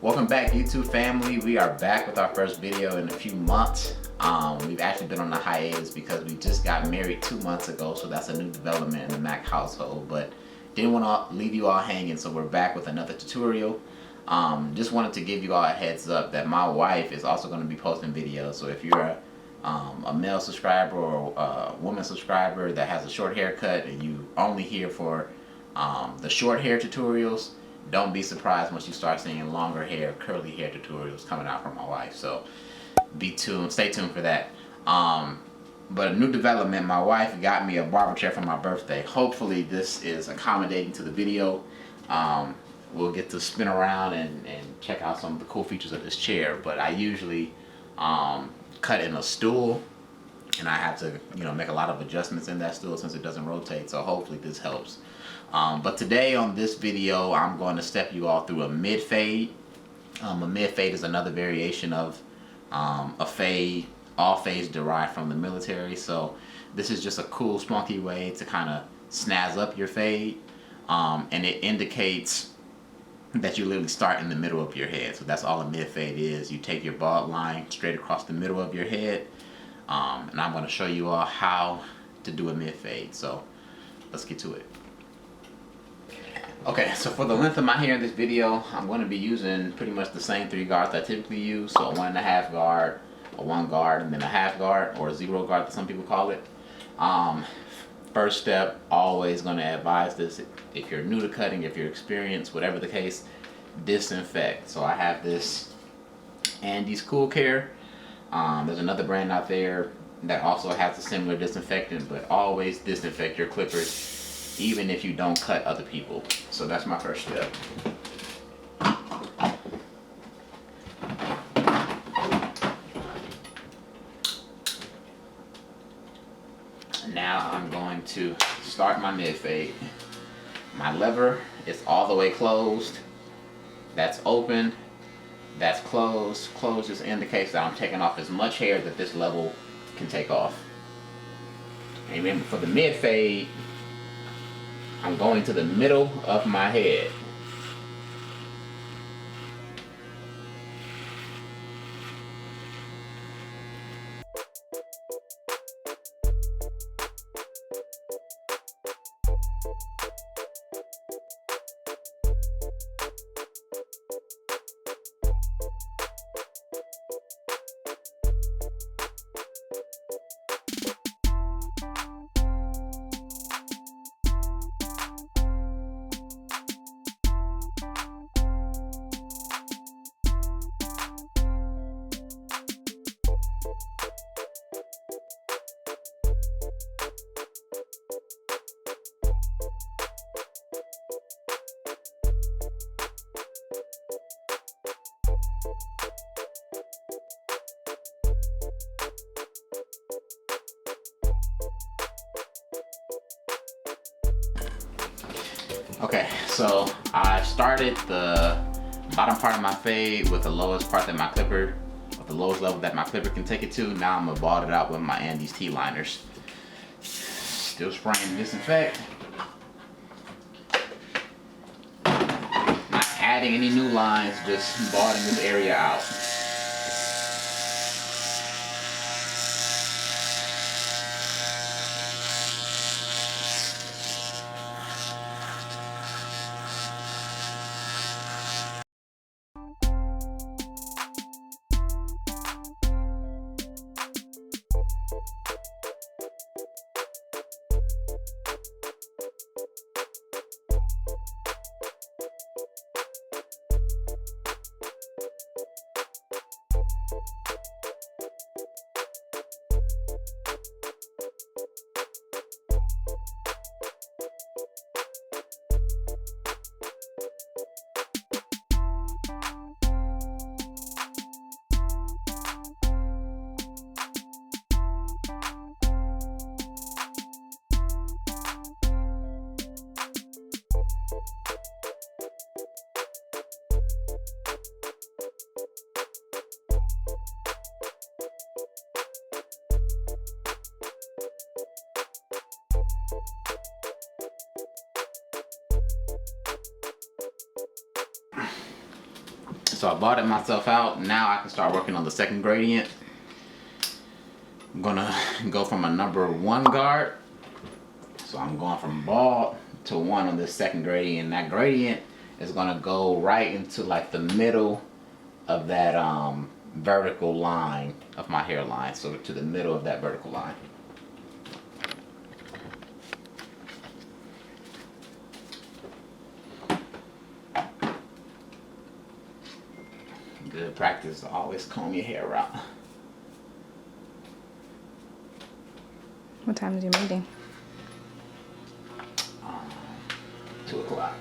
Welcome back, YouTube family. We are back with our first video in a few months. We've actually been on a hiatus because we just got married 2 months ago, so that's a new development in the Mac household, but didn't want to leave you all hanging, so we're back with another tutorial. Just wanted to give you all a heads up that my wife is also going to be posting videos, so if you're a male subscriber or a woman subscriber that has a short haircut and you only here for the short hair tutorials, don't be surprised once you start seeing longer hair, curly hair tutorials coming out from my wife. So stay tuned for that. But a new development, my wife got me a barber chair for my birthday. Hopefully this is accommodating to the video. We'll get to spin around and check out some of the cool features of this chair. But I usually cut in a stool, and I have to make a lot of adjustments in that stool since it doesn't rotate. So hopefully this helps. But today on this video, I'm going to step you all through a mid fade. A mid fade is another variation of a fade, all fades derived from the military. So this is just a cool, spunky way to kind of snazz up your fade, and it indicates that you literally start in the middle of your head. So that's all a mid fade is. You take your bald line straight across the middle of your head, and I'm going to show you all how to do a mid fade. So let's get to it. Okay, so for the length of my hair in this video, I'm going to be using pretty much the same 3 guards I typically use. So a 1.5 guard, a 1 guard, and then a half guard, or a 0 guard that some people call it. First step, always going to advise this, if you're new to cutting, if you're experienced, whatever the case, disinfect. So I have this Andis Cool Care. There's another brand out there that also has a similar disinfectant, but always disinfect your clippers, even if you don't cut other people. So that's my first step. Now I'm going to start my mid fade. My lever is all the way closed. That's open. That's closed. Closed just indicates that I'm taking off as much hair that this level can take off. And remember, for the mid fade, I'm going to the middle of my head. Okay, so I started the bottom part of my fade with the lowest part that my clipper, with the lowest level that my clipper can take it to. Now I'm gonna ball it out with my Andis T-Liners. Still spraying disinfect. Not adding any new lines, just balling this area out. So I bought it myself out. Now I can start working on the second gradient. I'm gonna go from a number 1 guard. So I'm going from bald to 1 on this second gradient. And that gradient is gonna go right into like the middle of that vertical line of my hairline. So to the middle of that vertical line. Good practice to always comb your hair out. What time is your meeting? 2 o'clock.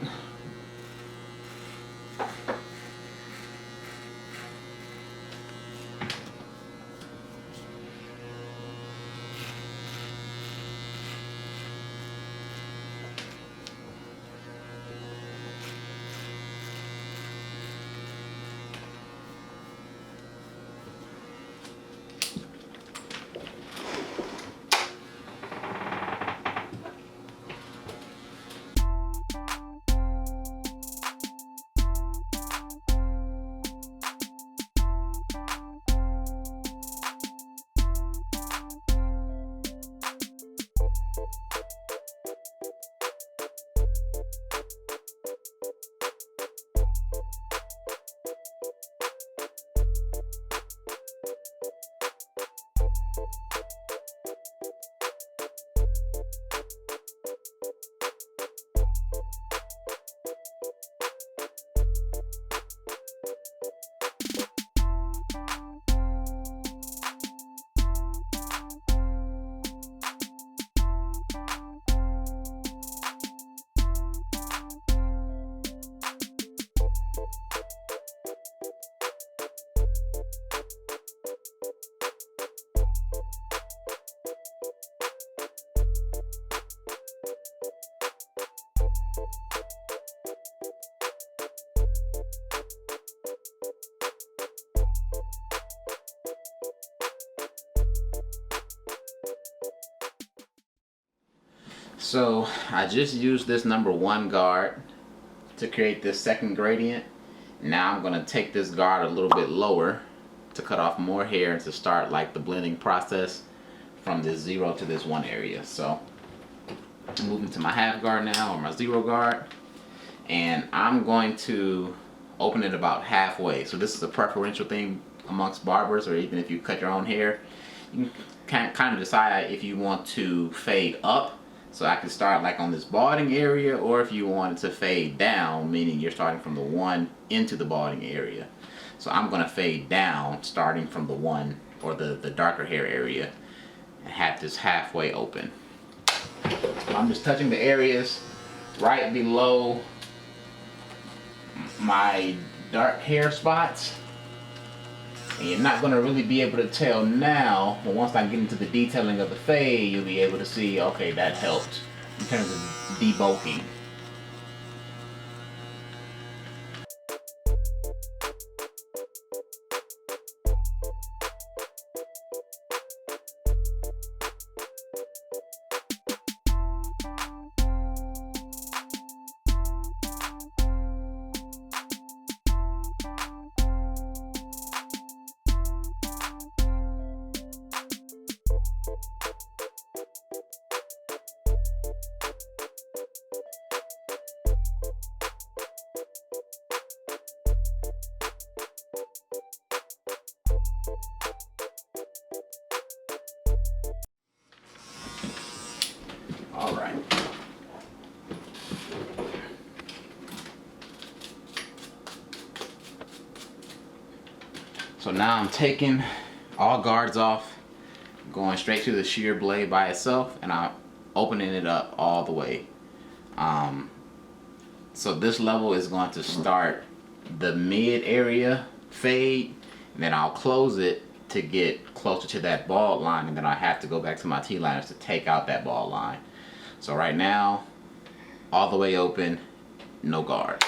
So I just used this number 1 guard to create this second gradient. Now I'm gonna take this guard a little bit lower to cut off more hair and to start like the blending process from this 0 to this 1 area. So I'm moving to my half guard now, or my 0 guard, and I'm going to open it about halfway. So this is a preferential thing amongst barbers, or even if you cut your own hair. You can kind of decide if you want to fade up, so I can start like on this balding area, or if you want it to fade down, meaning you're starting from the 1 into the balding area. So I'm going to fade down starting from the 1 or the darker hair area and have this halfway open. So I'm just touching the areas right below my dark hair spots. And you're not going to really be able to tell now, but once I get into the detailing of the fade, you'll be able to see, okay, that helped in terms of debulking. All right. So now I'm taking all guards off, going straight to the shear blade by itself, and I'm opening it up all the way. So this level is going to start the mid area fade, and then I'll close it to get closer to that bald line, and then I have to go back to my T-liners to take out that bald line. So right now, all the way open, no guard.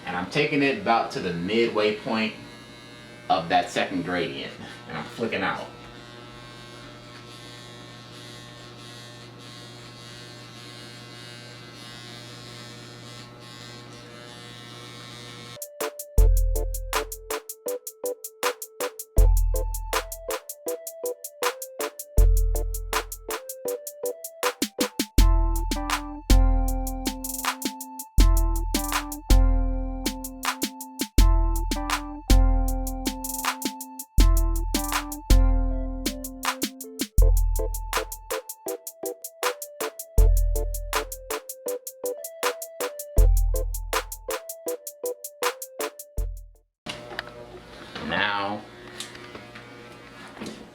And I'm taking it about to the midway point of that second gradient, and I'm flicking out.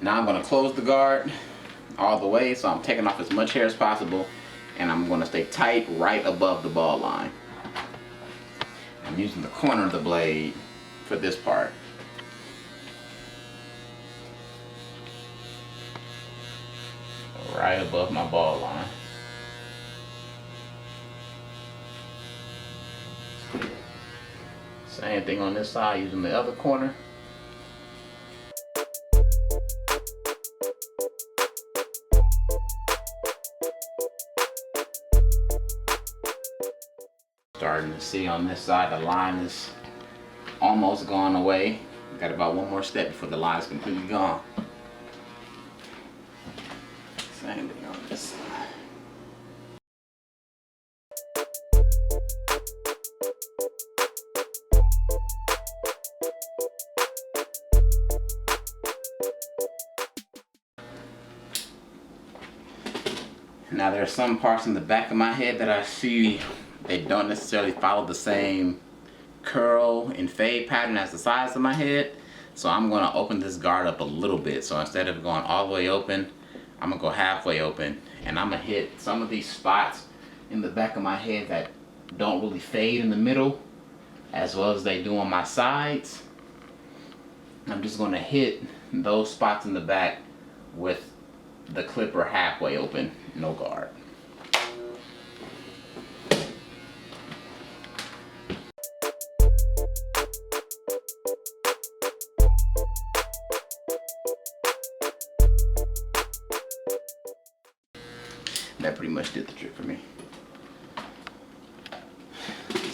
Now I'm gonna close the guard all the way, so I'm taking off as much hair as possible, and I'm gonna stay tight right above the ball line. I'm using the corner of the blade for this part. Right above my ball line. Same thing on this side, using the other corner. Starting to see on this side, the line is almost gone away. Got about one more step before the line is completely gone. Same thing on this side. Now there are some parts in the back of my head that I see they don't necessarily follow the same curl and fade pattern as the sides of my head. So I'm gonna open this guard up a little bit. So instead of going all the way open, I'm gonna go halfway open, and I'm gonna hit some of these spots in the back of my head that don't really fade in the middle as well as they do on my sides. I'm just gonna hit those spots in the back with the clipper halfway open, no guard. That pretty much did the trick for me.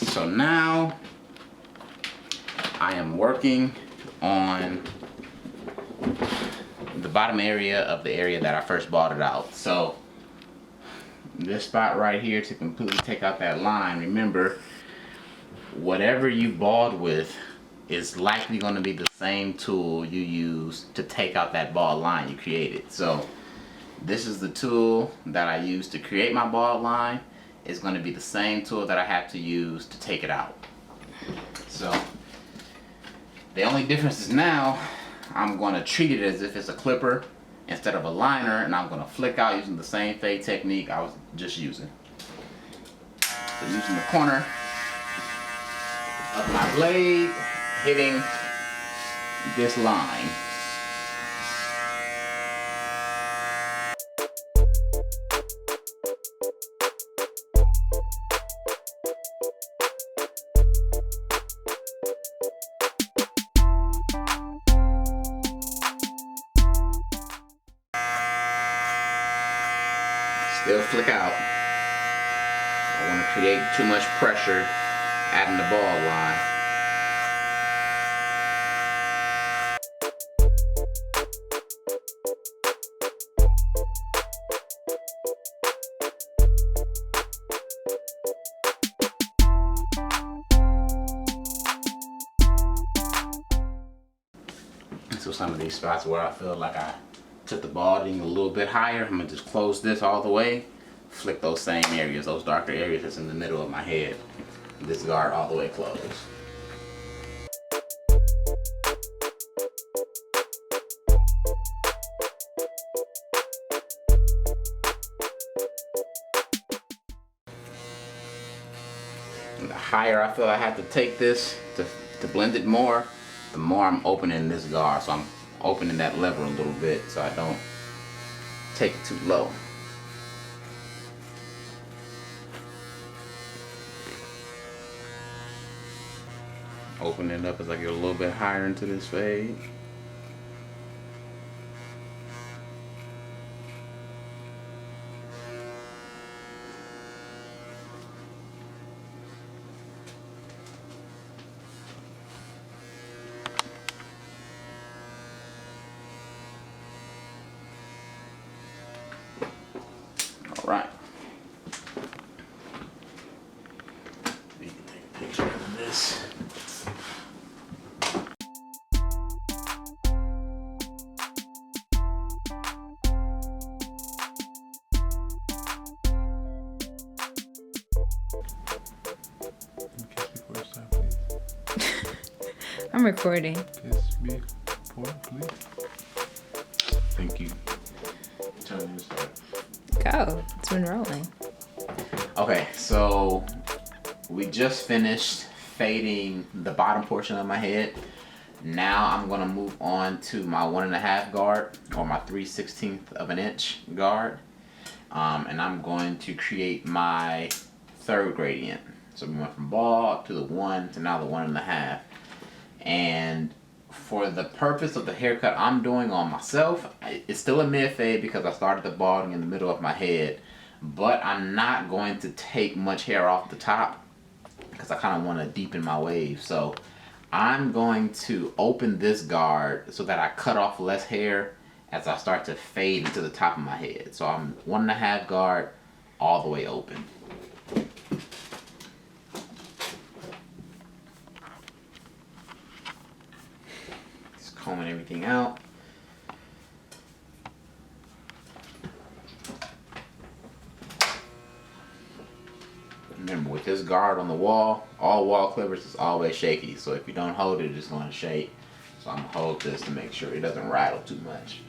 So now I am working on the bottom area of the area that I first bought it out. So this spot right here, to completely take out that line, remember, whatever you balled with is likely going to be the same tool you use to take out that ball line you created. So this is the tool that I used to create my ball line. It's going to be the same tool that I have to use to take it out. So the only difference is now I'm going to treat it as if it's a clipper instead of a liner, and I'm going to flick out using the same fade technique I was just using. So using the corner of my blade, hitting this line. Still flick out. I don't want to create too much pressure adding the ball line. So some of these spots where I feel like I took the balding a little bit higher, I'm gonna just close this all the way, flick those same areas, those darker areas that's in the middle of my head, this guard all the way closed. And the higher I feel I have to take this to blend it more, the more I'm opening this guard. So I'm opening that lever a little bit so I don't take it too low. Open it up as I get a little bit higher into this fade. Right. We can take a picture of this. Kiss me first time, please. I'm recording. Kiss me, please. Thank you. Tell me to start. Go. It's been rolling. Okay, so we just finished fading the bottom portion of my head. Now I'm gonna move on to my 1.5 guard, or my 3/16 of an inch guard. And I'm going to create my third gradient. So we went from bald to the 1 to now the 1.5. And for the purpose of the haircut I'm doing on myself, it's still a mid fade because I started the balding in the middle of my head. But I'm not going to take much hair off the top because I kind of want to deepen my wave. So I'm going to open this guard so that I cut off less hair as I start to fade into the top of my head. So I'm 1.5 guard all the way open. Just combing everything out. Remember, with this guard on the wall, all wall clippers is always shaky. So if you don't hold it, it's going to shake. So I'm going to hold this to make sure it doesn't rattle too much.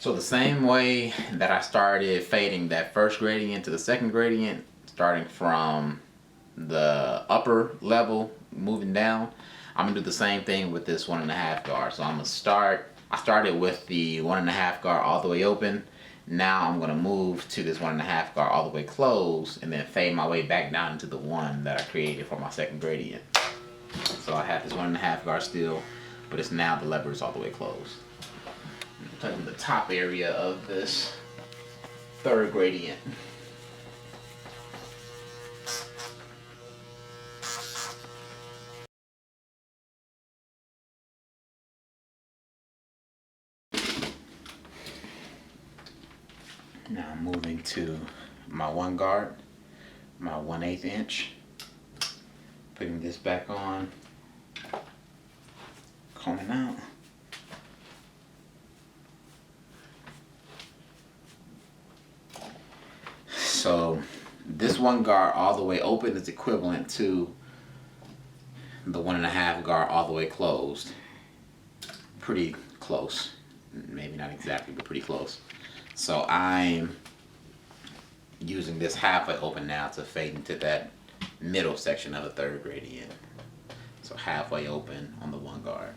So the same way that I started fading that first gradient to the second gradient, starting from the upper level, moving down, I'm gonna do the same thing with this 1.5 guard. So I'm gonna I started with the 1.5 guard all the way open. Now I'm gonna move to this 1.5 guard all the way closed and then fade my way back down into the 1 that I created for my second gradient. So I have this 1.5 guard still, but it's now the lever is all the way closed. Touching the top area of this third gradient. Now I'm moving to my 1 guard, my 1/8 inch. Putting this back on, combing out. So this 1 guard all the way open is equivalent to the 1.5 guard all the way closed. Pretty close. Maybe not exactly, but pretty close. So I'm using this halfway open now to fade into that middle section of the third gradient. So halfway open on the 1 guard.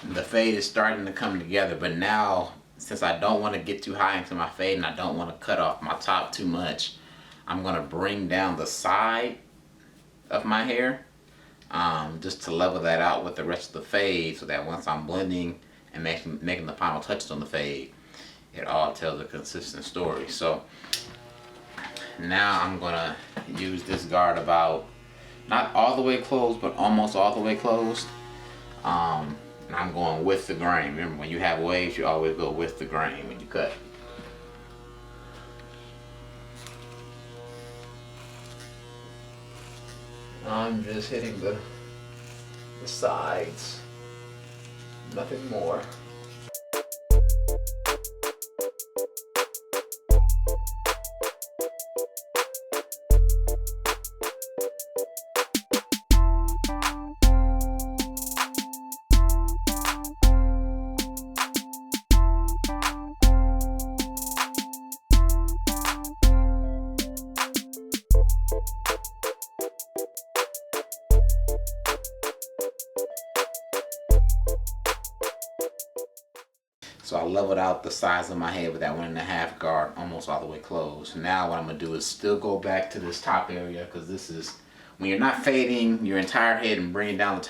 The fade is starting to come together, but now since I don't want to get too high into my fade and I don't want to cut off my top too much, I'm going to bring down the side of my hair just to level that out with the rest of the fade, so that once I'm blending and making the final touches on the fade, it all tells a consistent story. So now I'm gonna use this guard about, not all the way closed, but almost all the way closed. And I'm going with the grain. Remember, when you have waves, you always go with the grain when you cut. I'm just hitting the sides, nothing more. So I leveled out the size of my head with that 1.5 guard, almost all the way closed. Now what I'm gonna do is still go back to this top area, because this is, when you're not fading your entire head and bringing down the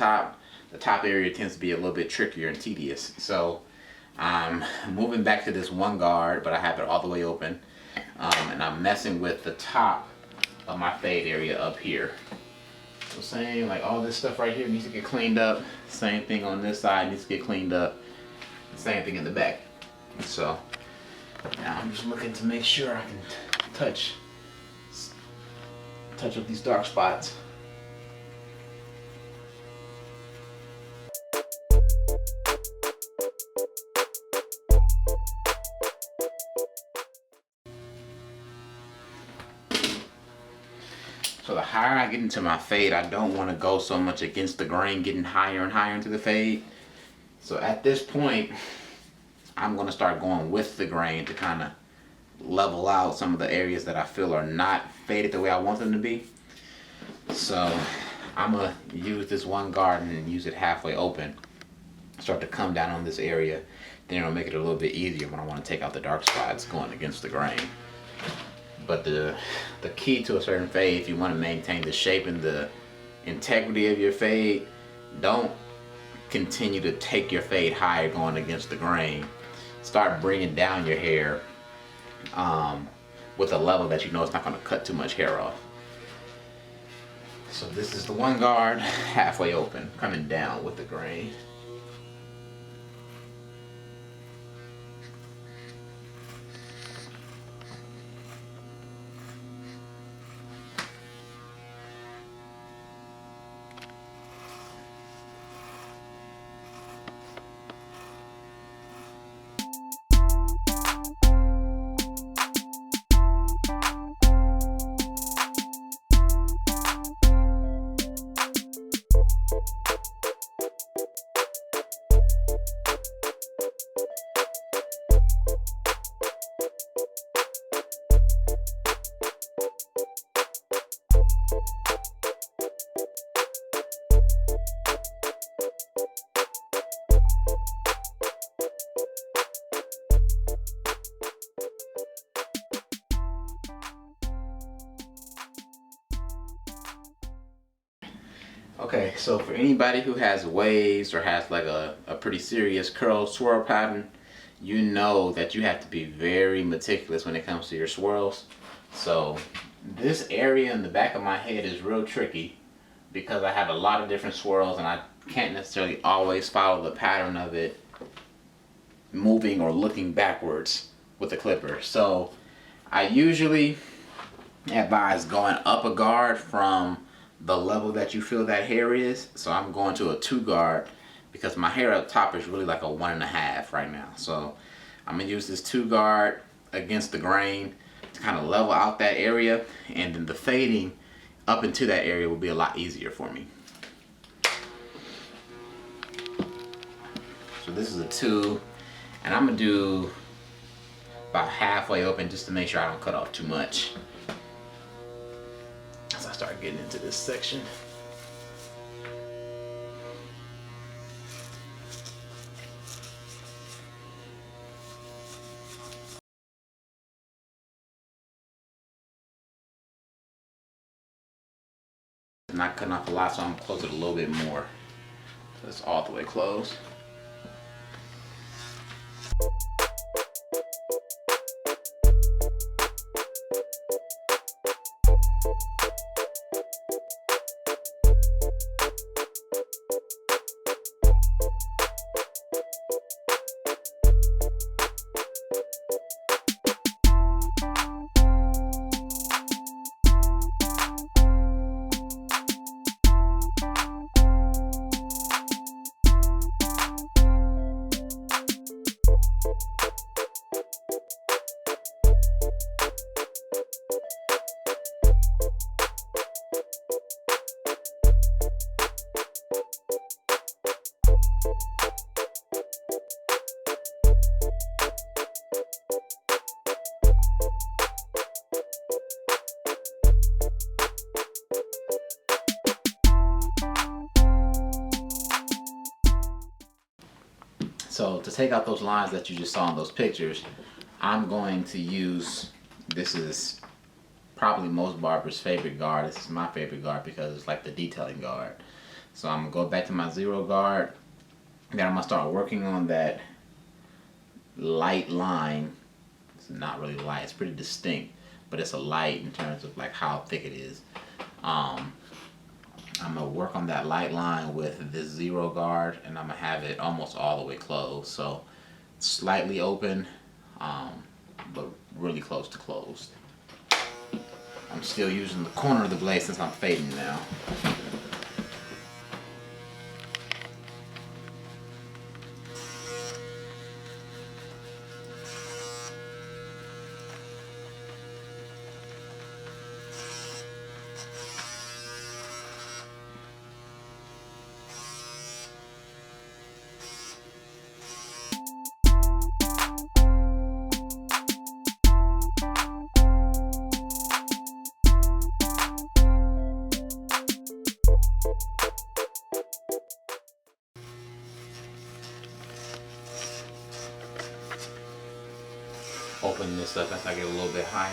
top area tends to be a little bit trickier and tedious. So I'm moving back to this one guard, but I have it all the way open. And I'm messing with the top of my fade area up here. So same, like all this stuff right here needs to get cleaned up. Same thing on this side needs to get cleaned up. Same thing in the back. So now I'm just looking to make sure I can touch up these dark spots. So the higher I get into my fade, I don't want to go so much against the grain, getting higher and higher into the fade. So at this point, I'm going to start going with the grain to kind of level out some of the areas that I feel are not faded the way I want them to be. So I'm going to use this one guard and use it halfway open. Start to come down on this area. Then it'll make it a little bit easier when I want to take out the dark spots going against the grain. But the key to a certain fade, if you want to maintain the shape and the integrity of your fade, don't continue to take your fade higher going against the grain. Start bringing down your hair with a level that you know it's not going to cut too much hair off. So this is the one guard, halfway open, coming down with the grain. Okay, so for anybody who has waves or has like a pretty serious curl swirl pattern, you know that you have to be very meticulous when it comes to your swirls. So this area in the back of my head is real tricky because I have a lot of different swirls and I can't necessarily always follow the pattern of it moving or looking backwards with the clipper. So I usually advise going up a guard from the level that you feel that hair is. So I'm going to a 2 guard because my hair up top is really like a 1.5 right now. So I'm gonna use this 2 guard against the grain to kind of level out that area, and then the fading up into that area will be a lot easier for me. So this is a 2, and I'm gonna do about halfway open just to make sure I don't cut off too much as I start getting into this section. I'm not cutting off a lot, so I'm gonna close it a little bit more. So it's all the way closed. So to take out those lines that you just saw in those pictures, I'm going to use, this is probably most barbers' favorite guard. This is my favorite guard because it's like the detailing guard. So I'm gonna go back to my 0 guard. Then I'm gonna start working on that light line. It's not really light, it's pretty distinct, but it's a light in terms of like how thick it is. I'm gonna work on that light line with this 0 guard, and I'm gonna have it almost all the way closed. So slightly open, but really close to closed. I'm still using the corner of the blade since I'm fading now. Open this up as I get a little bit higher.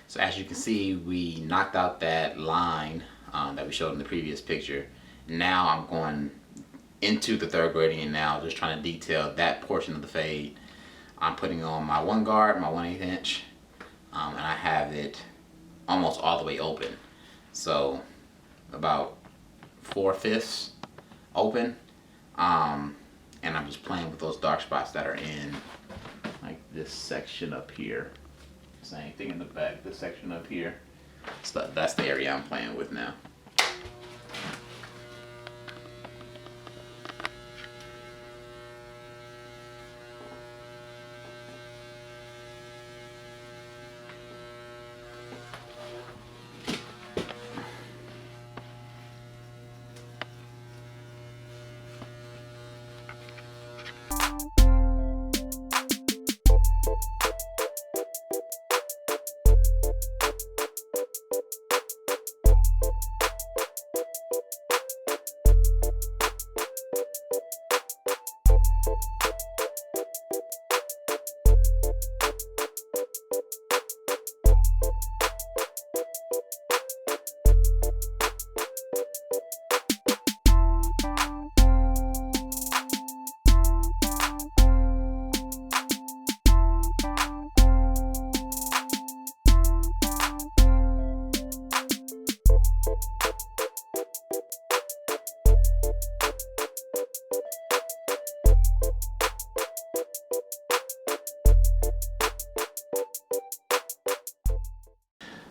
So as you can see, we knocked out that line that we showed in the previous picture. Now I'm going into the 3rd gradient now, just trying to detail that portion of the fade. I'm putting on my 1 guard, my 1/8 inch, and I have it almost all the way open. So about 4/5 open. And I'm just playing with those dark spots that are in like this section up here. Same thing in the back, this section up here. So that's the area I'm playing with now.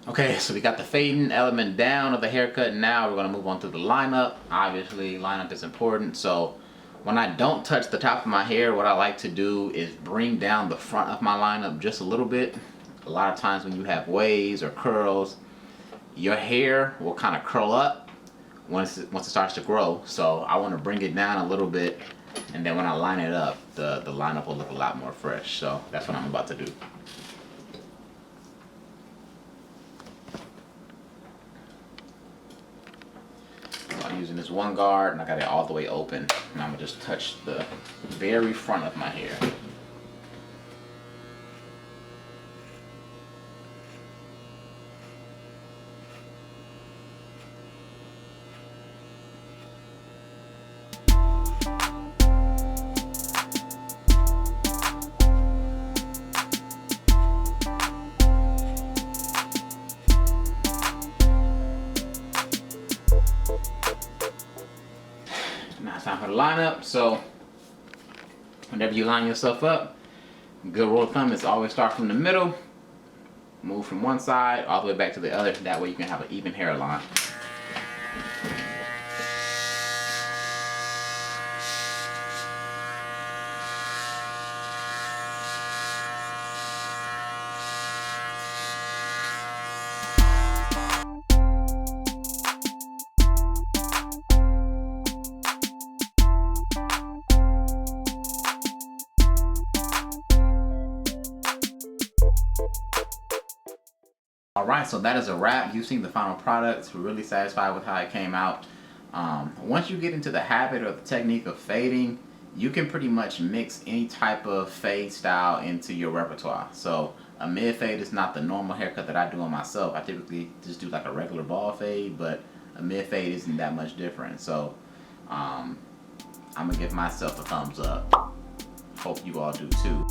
Okay, so we got the fading element down of the haircut. Now we're gonna move on to the lineup. Obviously, lineup is important. So when I don't touch the top of my hair, what I like to do is bring down the front of my lineup just a little bit. A lot of times when you have waves or curls, your hair will kind of curl up once it starts to grow. So I wanna bring it down a little bit, and then when I line it up, the lineup will look a lot more fresh. So that's what I'm about to do. I'm using this 1 guard, and I got it all the way open, and I'm gonna just touch the very front of my hair. Now it's time for the lineup. So Whenever you line yourself up, good rule of thumb is always start from the middle, move from one side all the way back to the other. That way you can have an even hairline. Alright, so that is a wrap. You've seen the final product. We're really satisfied with how it came out. Once you get into the habit or the technique of fading, you can pretty much mix any type of fade style into your repertoire. So a mid fade is not the normal haircut that I do on myself. I typically just do like a regular ball fade, but a mid fade isn't that much different. So I'm gonna give myself a thumbs up. Hope you all do too.